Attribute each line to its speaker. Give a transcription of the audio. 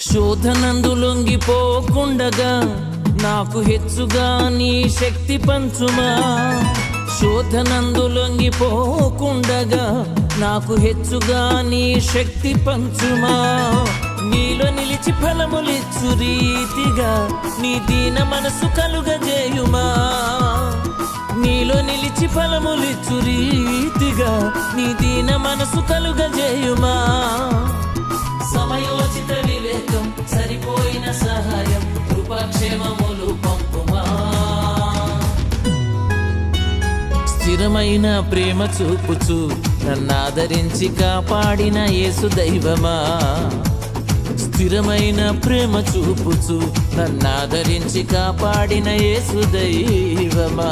Speaker 1: శోధనందు లొంగిపోకుండగా నాకు హెచ్చుగా నీ శక్తి పంచుమా. శోధనందు లొంగిపోకుండగా నాకు హెచ్చుగా నీ శక్తి పంచుమా. నీలో నిలిచి ఫలములిచ్చు రీతిగా నీ దీన మనసు కలుగజేయుమా. నీలో నిలిచి ఫలములిచ్చు రీతిగా నీ దీన మనసు కలుగజేయుమా. సమయోచిత వివేకం సరిపోయిన సహాయం కృపాక్షేమములు పంపుమా. స్థిరమైన ప్రేమ చూపుచు నన్నాదరించి కాపాడిన యేసు దైవమా. స్థిరమైన ప్రేమ చూపుచు నన్నాదరించి కాపాడిన యేసు దైవమా.